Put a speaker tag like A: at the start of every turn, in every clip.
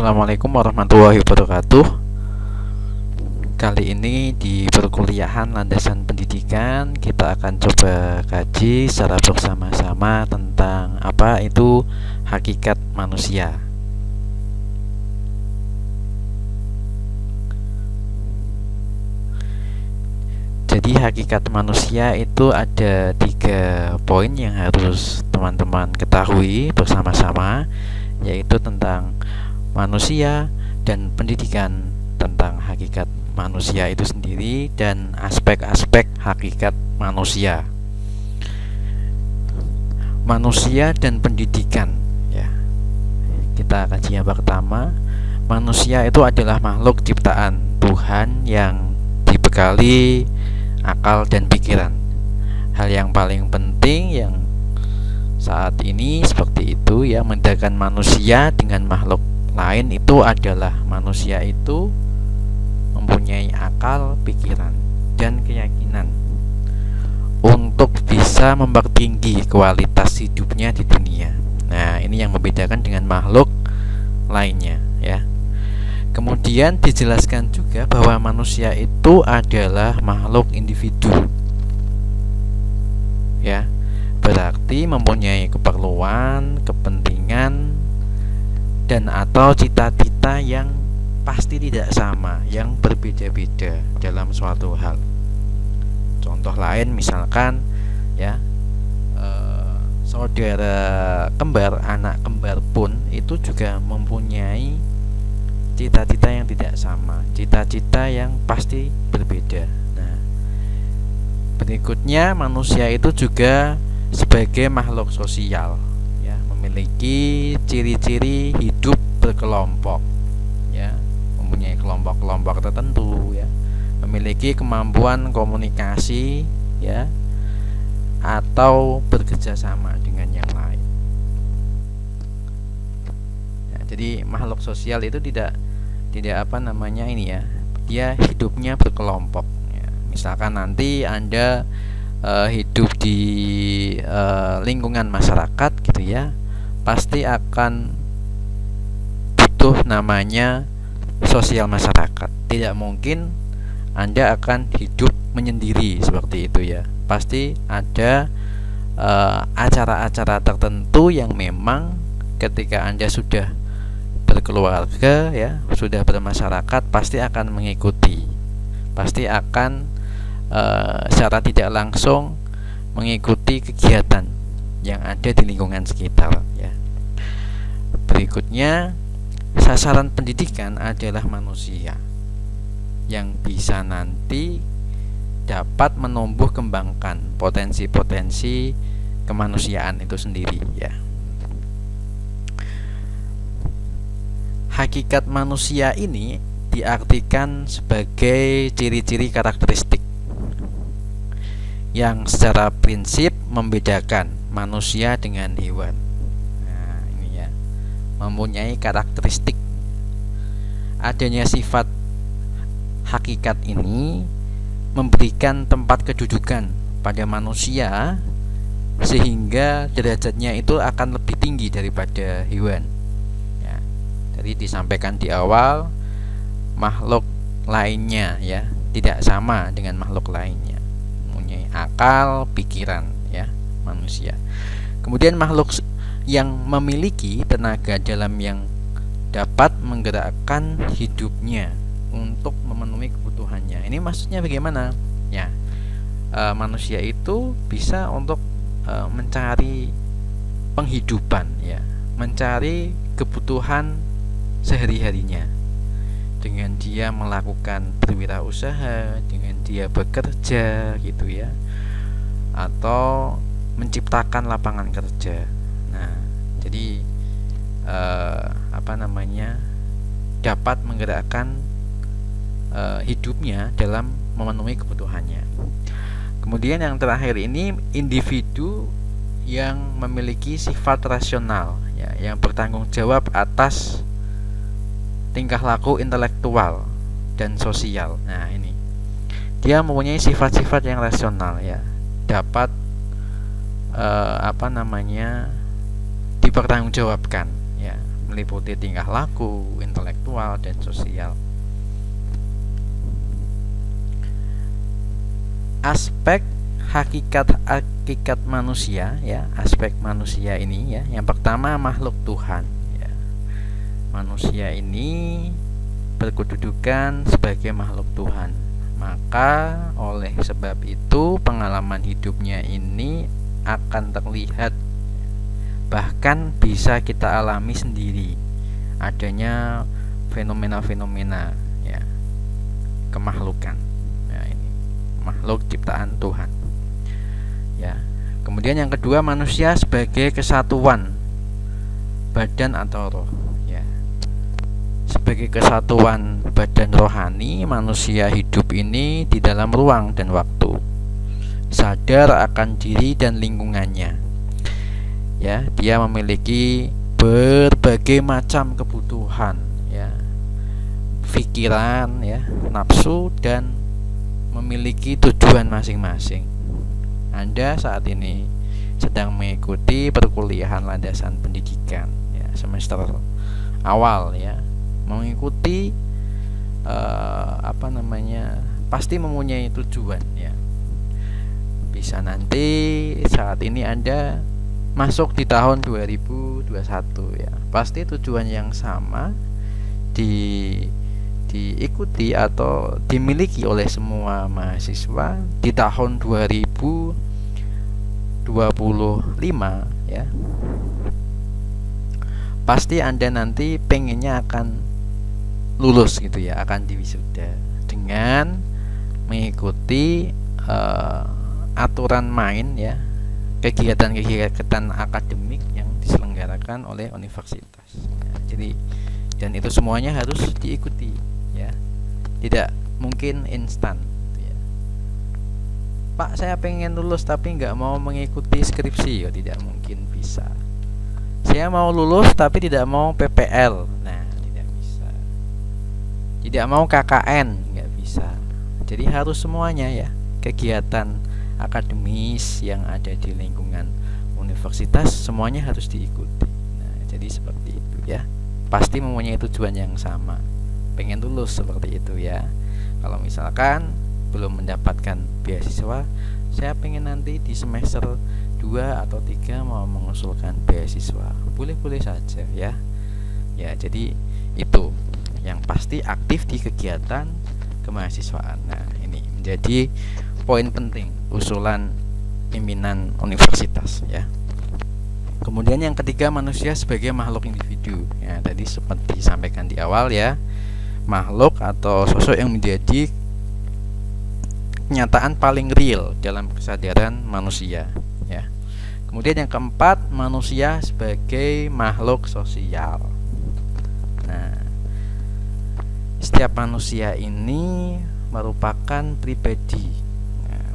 A: Assalamualaikum warahmatullahi wabarakatuh. Kali ini di perkuliahan landasan pendidikan kita akan coba kaji secara bersama-sama tentang apa itu hakikat manusia. Jadi hakikat manusia itu ada 3 poin yang harus teman-teman ketahui bersama-sama, yaitu tentang manusia dan pendidikan tentang hakikat manusia itu sendiri dan aspek-aspek hakikat manusia. Manusia dan pendidikan ya. Kita kaji yang pertama. Manusia itu adalah makhluk ciptaan Tuhan yang dibekali akal dan pikiran. Hal yang paling penting yang saat ini seperti itu ya, membedakan manusia dengan makhluk lain itu adalah manusia itu mempunyai akal, pikiran, dan keyakinan untuk bisa mempertinggi kualitas hidupnya di dunia. Nah, ini yang membedakan dengan makhluk lainnya ya. Kemudian dijelaskan juga bahwa manusia itu adalah makhluk individu. Ya. Berarti mempunyai keperluan, kepentingan, dan atau cita-cita yang pasti tidak sama, yang berbeda-beda dalam suatu hal. Contoh lain misalkan ya, saudara kembar, anak kembar pun itu juga mempunyai cita-cita yang tidak sama, cita-cita yang pasti berbeda. Nah, berikutnya manusia itu juga sebagai makhluk sosial ya, memiliki ciri-ciri hidup berkelompok ya, mempunyai kelompok-kelompok tertentu ya, memiliki kemampuan komunikasi ya, atau bekerja sama dengan yang lain. Jadi makhluk sosial itu tidak ini ya, dia hidupnya berkelompok ya. Misalkan nanti Anda hidup di lingkungan masyarakat gitu ya, pasti akan butuh namanya sosial masyarakat. Tidak mungkin Anda akan hidup menyendiri seperti itu ya. Pasti ada acara-acara tertentu yang memang ketika Anda sudah berkeluarga ya, sudah bermasyarakat, pasti akan mengikuti, pasti akan secara tidak langsung mengikuti kegiatan yang ada di lingkungan sekitar ya. Berikutnya, sasaran pendidikan adalah manusia yang bisa nanti dapat menumbuh kembangkan potensi-potensi kemanusiaan itu sendiri ya. Hakikat manusia ini diartikan sebagai ciri-ciri karakteristik yang secara prinsip membedakan manusia dengan hewan. Nah, ini ya, mempunyai karakteristik. Adanya sifat hakikat ini memberikan tempat kedudukan pada manusia sehingga derajatnya itu akan lebih tinggi daripada hewan. Jadi disampaikan di awal, makhluk lainnya ya tidak sama dengan makhluk lainnya, mempunyai akal, pikiran ya, manusia. Kemudian makhluk yang memiliki tenaga dalam yang dapat menggerakkan hidupnya untuk memenuhi kebutuhannya. Ini maksudnya bagaimana? Ya, manusia itu bisa untuk mencari penghidupan ya, mencari kebutuhan sehari-harinya dengan dia melakukan berwirausaha, dengan dia bekerja gitu ya, atau menciptakan lapangan kerja. Nah, jadi dapat menggerakkan hidupnya dalam memenuhi kebutuhannya. Kemudian yang terakhir ini individu yang memiliki sifat rasional ya, yang bertanggung jawab atas tingkah laku intelektual dan sosial. Nah, ini dia mempunyai sifat-sifat yang rasional ya, dapat dipertanggungjawabkan ya, meliputi tingkah laku, intelektual, dan sosial. Aspek hakikat manusia, ya, aspek manusia ini, ya, yang pertama makhluk Tuhan, ya. Manusia ini berkedudukan sebagai makhluk Tuhan, maka oleh sebab itu pengalaman hidupnya ini akan terlihat, bahkan bisa kita alami sendiri, adanya fenomena-fenomena, ya, kemakhlukan, ya, ini makhluk ciptaan Tuhan, ya. Kemudian yang kedua, manusia sebagai kesatuan badan atau roh, ya. Sebagai kesatuan badan rohani, manusia hidup ini di dalam ruang dan waktu, sadar akan diri dan lingkungannya, ya. Dia memiliki berbagai macam kebutuhan, ya, pikiran, ya, nafsu, dan memiliki tujuan masing-masing. Anda saat ini sedang mengikuti perkuliahan landasan pendidikan, ya, semester awal, ya, mengikuti pasti mempunyai tujuan, ya. Bisa nanti saat ini Anda masuk di tahun 2021, ya, pasti tujuan yang sama diikuti atau dimiliki oleh semua mahasiswa di tahun 2025, ya. Pasti Anda nanti pengennya akan lulus gitu, ya, akan diwisuda dengan mengikuti aturan main, ya, kegiatan-kegiatan akademik yang diselenggarakan oleh universitas, ya. Jadi, dan itu semuanya harus diikuti, ya, tidak mungkin instan, ya. Pak, saya pengen lulus tapi nggak mau mengikuti skripsi, ya, tidak mungkin bisa. Saya mau lulus tapi tidak mau PPL, nah, tidak bisa. Tidak mau KKN, nggak bisa. Jadi harus semuanya, ya, kegiatan akademis yang ada di lingkungan universitas semuanya harus diikuti. Nah, jadi seperti itu, ya. Pasti mempunyai tujuan yang sama, pengen lulus seperti itu, ya. Kalau misalkan belum mendapatkan beasiswa, saya pengen nanti di semester 2 atau 3 mau mengusulkan beasiswa, boleh-boleh saja, ya. Ya, jadi itu yang pasti aktif di kegiatan kemahasiswaan. Nah, ini menjadi poin penting usulan pimpinan universitas, ya. Kemudian yang ketiga, manusia sebagai makhluk individu, ya. Tadi seperti disampaikan di awal, ya, makhluk atau sosok yang menjadi kenyataan paling real dalam kesadaran manusia, ya. Kemudian yang keempat, manusia sebagai makhluk sosial. Nah, setiap manusia ini merupakan pribadi,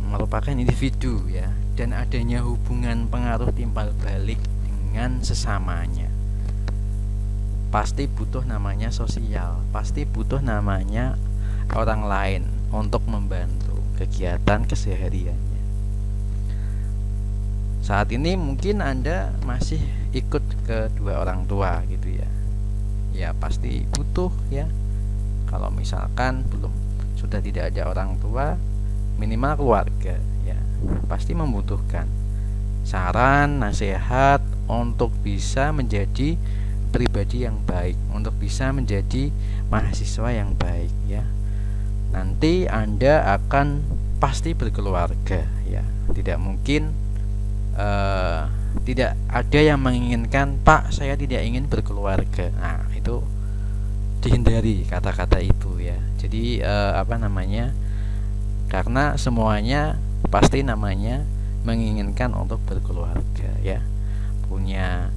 A: merupakan individu, ya, dan adanya hubungan pengaruh timbal balik dengan sesamanya. Pasti butuh namanya sosial, pasti butuh namanya orang lain untuk membantu kegiatan kesehariannya. Saat ini mungkin Anda masih ikut kedua orang tua gitu, ya. Ya, pasti butuh, ya. Kalau misalkan sudah tidak ada orang tua, minimal keluarga, ya, pasti membutuhkan saran, nasihat untuk bisa menjadi pribadi yang baik, untuk bisa menjadi mahasiswa yang baik, ya. Nanti Anda akan pasti berkeluarga, ya. Tidak mungkin tidak ada yang menginginkan, Pak, saya tidak ingin berkeluarga. Nah, itu dihindari kata-kata itu, ya. Jadi karena semuanya pasti namanya menginginkan untuk berkeluarga, ya, punya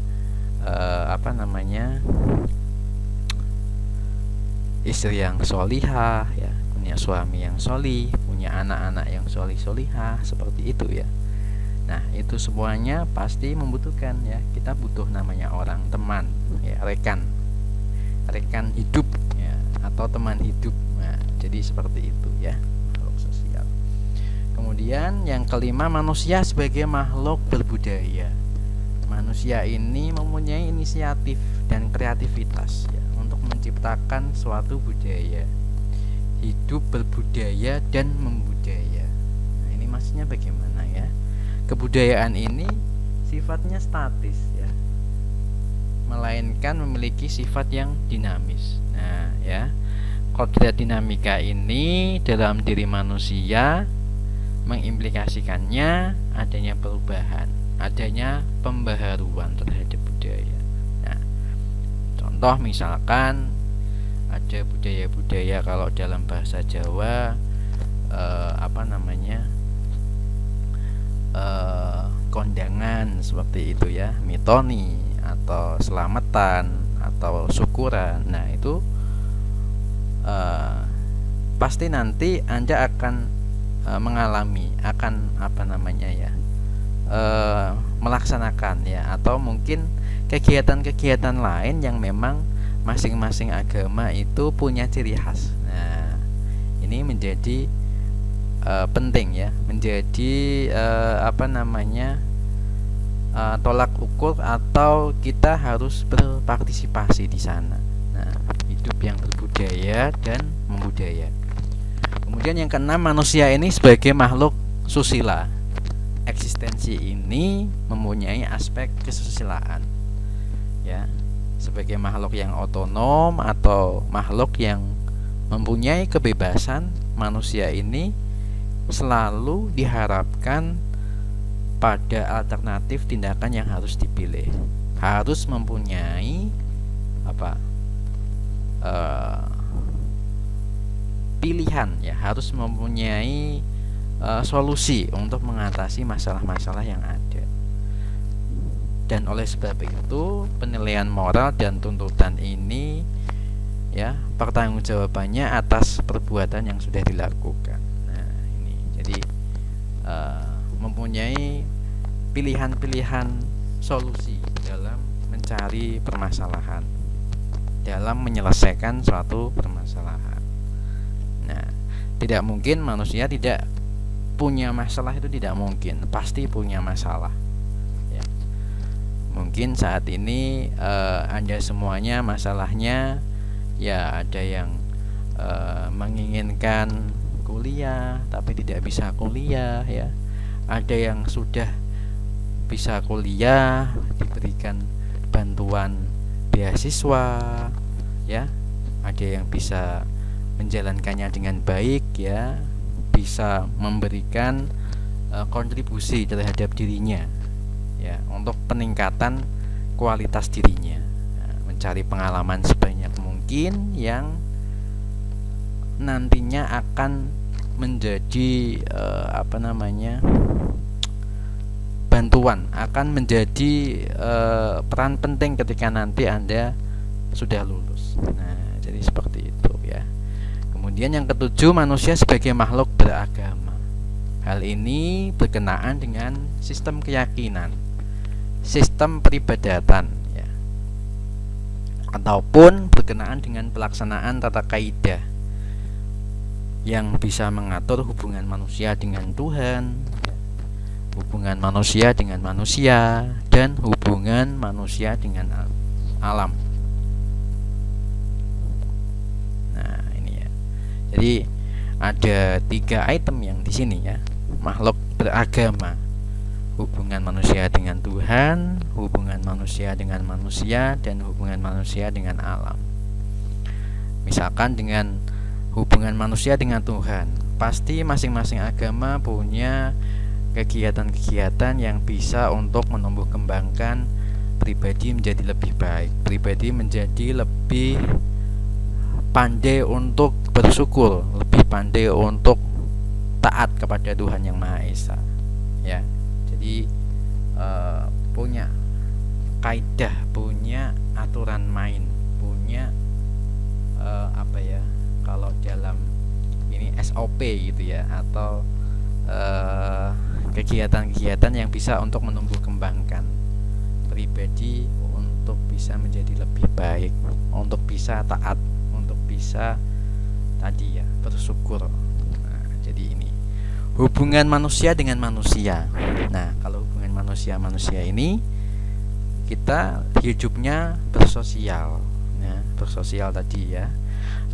A: istri yang solihah, ya, punya suami yang solih, punya anak-anak yang solihah, seperti itu, ya. Nah, itu semuanya pasti membutuhkan, ya, kita butuh namanya orang teman, ya, rekan hidup, ya, atau teman hidup. Nah, jadi seperti itu, ya, makhluk sosial. Kemudian yang kelima, manusia sebagai makhluk berbudaya. manusia ini mempunyai inisiatif dan kreativitas ya, untuk menciptakan suatu budaya, hidup berbudaya dan membudaya. Nah, ini maksudnya bagaimana ya? Kebudayaan ini sifatnya statis ya, melainkan memiliki sifat yang dinamis. Nah ya, kodrat dinamika ini dalam diri manusia mengimplikasikannya adanya perubahan, adanya pembaharuan terhadap budaya. Nah, contoh misalkan ada budaya-budaya kalau dalam bahasa Jawa kondangan seperti itu ya, mitoni atau selamatan atau syukuran. Nah itu pasti nanti Anda akan mengalami, akan melaksanakan ya, atau mungkin kegiatan-kegiatan lain yang memang masing-masing agama itu punya ciri khas. Nah ini menjadi penting ya, menjadi tolak ukur atau kita harus berpartisipasi di sana. Nah, hidup yang berbudaya dan membudaya. Kemudian yang keenam, manusia ini sebagai makhluk susila. Eksistensi ini mempunyai aspek kesusilaan. Ya, sebagai makhluk yang otonom atau makhluk yang mempunyai kebebasan, manusia ini selalu diharapkan pada alternatif tindakan yang harus dipilih, harus mempunyai pilihan ya, harus mempunyai solusi untuk mengatasi masalah-masalah yang ada. Dan oleh sebab itu penilaian moral dan tuntutan ini ya, pertanggungjawabannya atas perbuatan yang sudah dilakukan. Nah ini jadi mempunyai pilihan-pilihan solusi dalam mencari permasalahan, dalam menyelesaikan suatu permasalahan. Nah, tidak mungkin manusia tidak punya masalah, itu tidak mungkin, pasti punya masalah ya. Mungkin saat ini Anda semuanya masalahnya ya, ada yang menginginkan kuliah tapi tidak bisa kuliah ya, ada yang sudah bisa kuliah diberikan bantuan beasiswa ya, ada yang bisa menjalankannya dengan baik ya, bisa memberikan kontribusi terhadap dirinya ya, untuk peningkatan kualitas dirinya, mencari pengalaman sebanyak mungkin yang nantinya akan menjadi bantuan, akan menjadi peran penting ketika nanti Anda sudah lulus. Nah, jadi seperti itu ya. Kemudian yang ketujuh, manusia sebagai makhluk beragama. Hal ini berkenaan dengan sistem keyakinan, sistem peribadatan ya, ataupun berkenaan dengan pelaksanaan tata kaidah yang bisa mengatur hubungan manusia dengan Tuhan, hubungan manusia dengan manusia, dan hubungan manusia dengan alam. Nah ini ya, jadi ada 3 item yang di sini ya, makhluk beragama, hubungan manusia dengan Tuhan, hubungan manusia dengan manusia, dan hubungan manusia dengan alam. Misalkan dengan hubungan manusia dengan Tuhan, pasti masing-masing agama punya kegiatan-kegiatan yang bisa untuk menumbuh kembangkan pribadi menjadi lebih baik, pribadi menjadi lebih pandai untuk bersyukur, lebih pandai untuk taat kepada Tuhan Yang Maha Esa ya. Jadi punya kaidah, punya aturan main, punya kalau dalam ini SOP gitu ya, atau kegiatan-kegiatan yang bisa untuk menumbuh kembangkan pribadi untuk bisa menjadi lebih baik, untuk bisa taat, untuk bisa tadi ya bersyukur. Nah, jadi ini hubungan manusia dengan manusia. Nah, kalau hubungan manusia ini kita hidupnya bersosial, ya, bersosial tadi ya.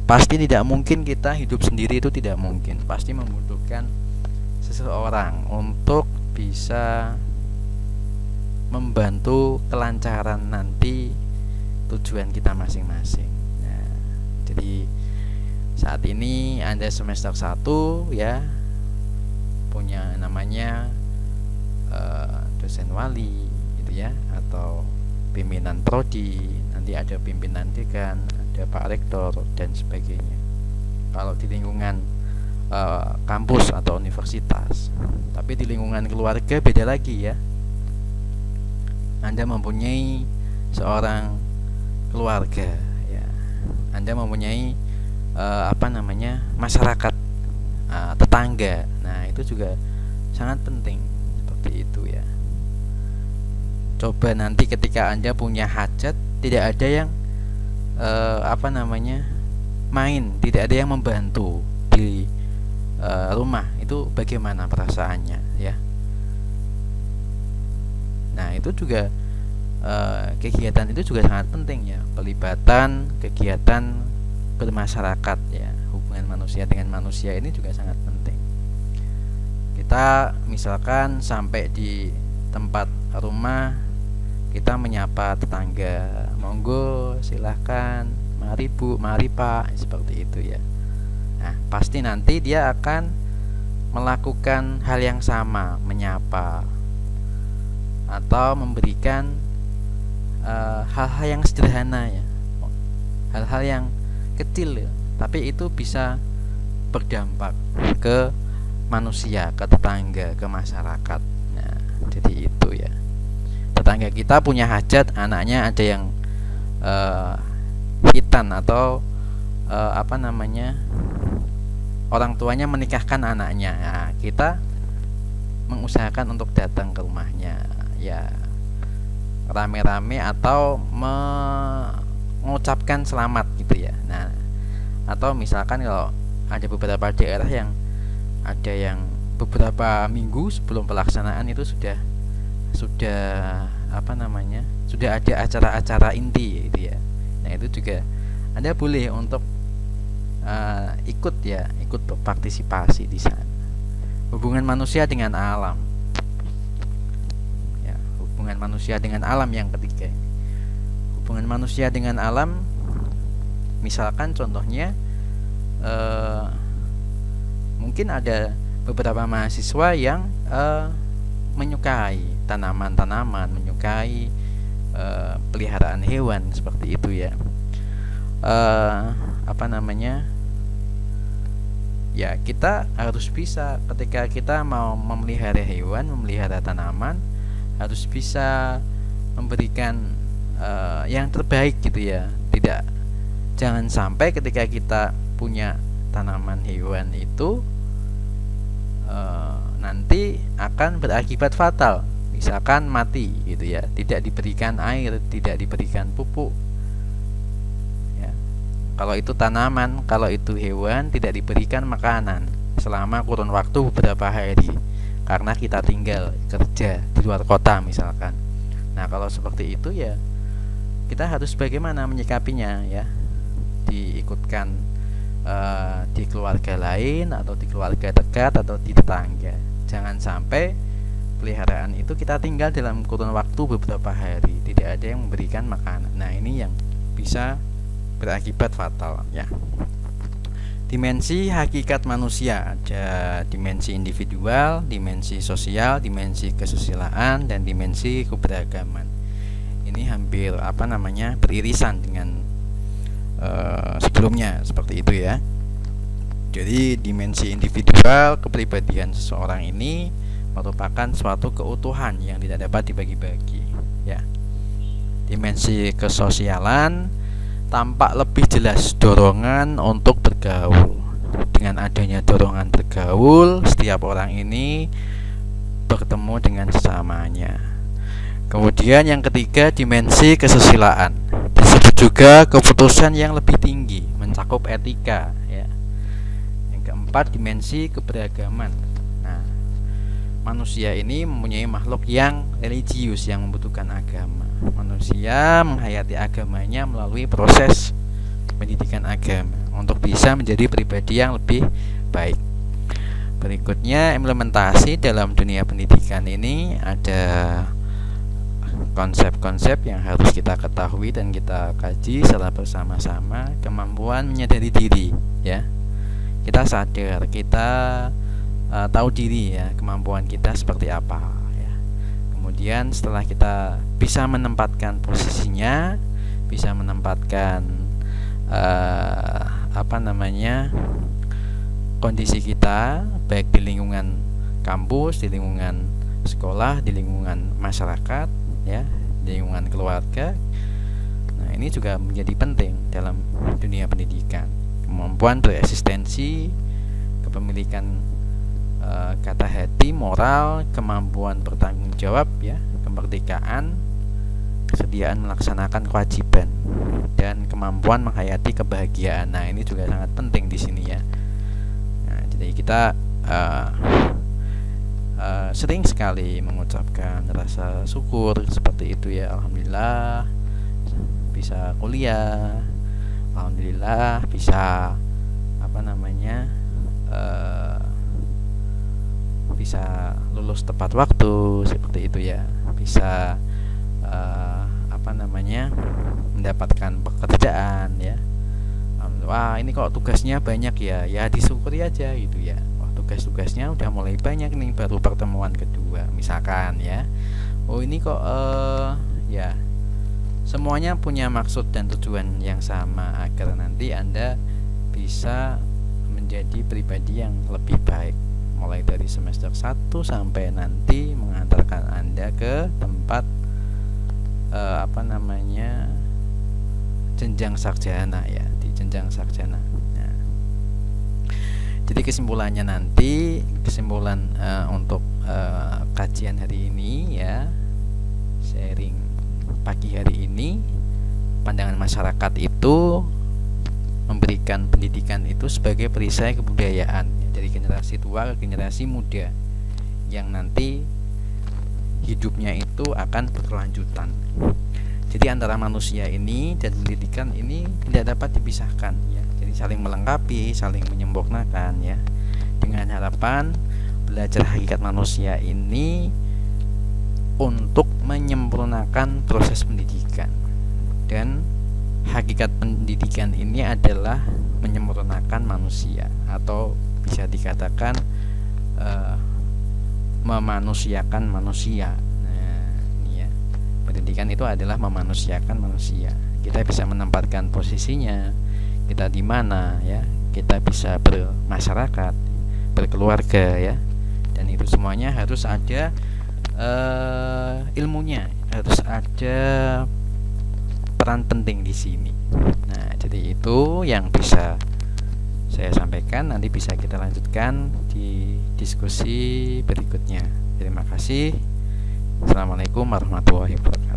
A: Pasti tidak mungkin kita hidup sendiri, itu tidak mungkin. Pasti membutuhkan seseorang untuk bisa membantu kelancaran nanti tujuan kita masing-masing. Nah, jadi saat ini Anda semester 1 ya, punya namanya dosen wali gitu ya, atau pimpinan prodi, nanti ada pimpinan dekan, ada Pak Rektor dan sebagainya. Kalau di lingkungan kampus atau universitas, tapi di lingkungan keluarga beda lagi ya. Anda mempunyai seorang keluarga ya, Anda mempunyai masyarakat, tetangga. Nah, itu juga sangat penting seperti itu ya. Coba nanti ketika Anda punya hajat, tidak ada yang main, tidak ada yang membantu di rumah, itu bagaimana perasaannya ya. Nah, itu juga kegiatan itu juga sangat penting ya, pelibatan kegiatan bermasyarakat ya, hubungan manusia dengan manusia ini juga sangat penting. Kita misalkan sampai di tempat rumah, kita menyapa tetangga, monggo silahkan, mari bu, mari pak, seperti itu ya. Nah, pasti nanti dia akan melakukan hal yang sama, menyapa atau memberikan hal-hal yang sederhana ya, hal-hal yang kecil ya, tapi itu bisa berdampak ke manusia, ke tetangga, ke masyarakat. Nah, jadi itu ya. Tetangga kita punya hajat, anaknya ada yang hitan atau orang tuanya menikahkan anaknya. Nah, kita mengusahakan untuk datang ke rumahnya ya, rame-rame atau mengucapkan selamat gitu ya. Nah, atau misalkan kalau ada beberapa daerah yang ada yang beberapa minggu sebelum pelaksanaan itu sudah ada acara-acara inti gitu ya. Nah, itu juga Anda boleh untuk ikut berpartisipasi di sana. Hubungan manusia dengan alam ya, hubungan manusia dengan alam yang ketiga. Hubungan manusia dengan alam, misalkan contohnya mungkin ada beberapa mahasiswa yang menyukai tanaman-tanaman, menyukai peliharaan hewan seperti itu ya. Ya, kita harus bisa ketika kita mau memelihara hewan, memelihara tanaman, harus bisa memberikan yang terbaik gitu ya. Jangan sampai ketika kita punya tanaman hewan itu nanti akan berakibat fatal, misalkan mati gitu ya, tidak diberikan air, tidak diberikan pupuk ya. Kalau itu tanaman, kalau itu hewan, tidak diberikan makanan selama kurun waktu beberapa hari karena kita tinggal kerja di luar kota misalkan. Nah, kalau seperti itu ya, kita harus bagaimana menyikapinya ya, diikutkan di keluarga lain atau di keluarga dekat atau di tetangga. Jangan sampai peliharaan itu kita tinggal dalam kurun waktu beberapa hari, tidak ada yang memberikan makanan. Nah, ini yang bisa berakibat fatal ya. Dimensi hakikat manusia, ada dimensi individual, dimensi sosial, dimensi kesusilaan, dan dimensi keberagaman. Ini hampir beririsan dengan sebelumnya seperti itu ya. Jadi dimensi individual, kepribadian seseorang ini merupakan suatu keutuhan yang tidak dapat dibagi-bagi ya. Dimensi kesosialan tampak lebih jelas dorongan untuk bergaul. Dengan adanya dorongan bergaul, setiap orang ini bertemu dengan sesamanya. Kemudian yang ketiga, dimensi kesusilaan, disebut juga keputusan yang lebih tinggi, mencakup etika ya. Yang keempat, dimensi keberagaman. Nah, manusia ini mempunyai makhluk yang religius, yang membutuhkan agama. Manusia menghayati agamanya melalui proses pendidikan agama untuk bisa menjadi pribadi yang lebih baik. Berikutnya, implementasi dalam dunia pendidikan ini ada konsep-konsep yang harus kita ketahui dan kita kaji secara bersama-sama. Kemampuan menyadari diri, ya. Kita sadar, kita tahu diri, ya, kemampuan kita seperti apa, ya. Kemudian setelah kita bisa menempatkan posisinya, bisa menempatkan kondisi kita baik di lingkungan kampus, di lingkungan sekolah, di lingkungan masyarakat, ya, di lingkungan keluarga. Nah, ini juga menjadi penting dalam dunia pendidikan. Kemampuan bereksistensi, kepemilikan kata hati, moral, kemampuan bertanggung jawab, ya, kemerdekaan, kesediaan melaksanakan kewajiban, dan kemampuan menghayati kebahagiaan. Nah, ini juga sangat penting di sini, ya. Nah, jadi kita sering sekali mengucapkan rasa syukur seperti itu, ya. Alhamdulillah bisa kuliah, alhamdulillah bisa bisa lulus tepat waktu seperti itu, ya. Bisa mendapatkan pekerjaan, ya. Wah, ini kok tugasnya banyak, ya. Ya disyukuri aja gitu, ya. Wah, tugas-tugasnya udah mulai banyak nih, baru pertemuan kedua misalkan, ya. Oh, ini kok ya semuanya punya maksud dan tujuan yang sama agar nanti Anda bisa menjadi pribadi yang lebih baik, mulai dari semester 1 sampai nanti mengantarkan Anda ke tempat jenjang sarjana, ya, di jenjang sarjana. Nah, jadi kesimpulan untuk kajian hari ini, ya, sharing pagi hari ini, pandangan masyarakat itu memberikan pendidikan itu sebagai perisai kebudayaan, ya, dari generasi tua ke generasi muda yang nanti hidupnya itu akan berkelanjutan. Jadi antara manusia ini dan pendidikan ini tidak dapat dipisahkan, ya. Jadi saling melengkapi, saling menyempurnakan, ya. Dengan harapan belajar hakikat manusia ini untuk menyempurnakan proses pendidikan, dan hakikat pendidikan ini adalah menyempurnakan manusia, atau bisa dikatakan memanusiakan manusia. Nah, ini, ya, pendidikan itu adalah memanusiakan manusia. Kita bisa menempatkan posisinya, kita di mana, ya, kita bisa bermasyarakat, berkeluarga, ya, dan itu semuanya harus ada ilmunya, harus ada peran penting di sini. Nah, jadi itu yang bisa saya sampaikan. Nanti bisa kita lanjutkan di diskusi berikutnya. Terima kasih. Assalamualaikum warahmatullahi wabarakatuh.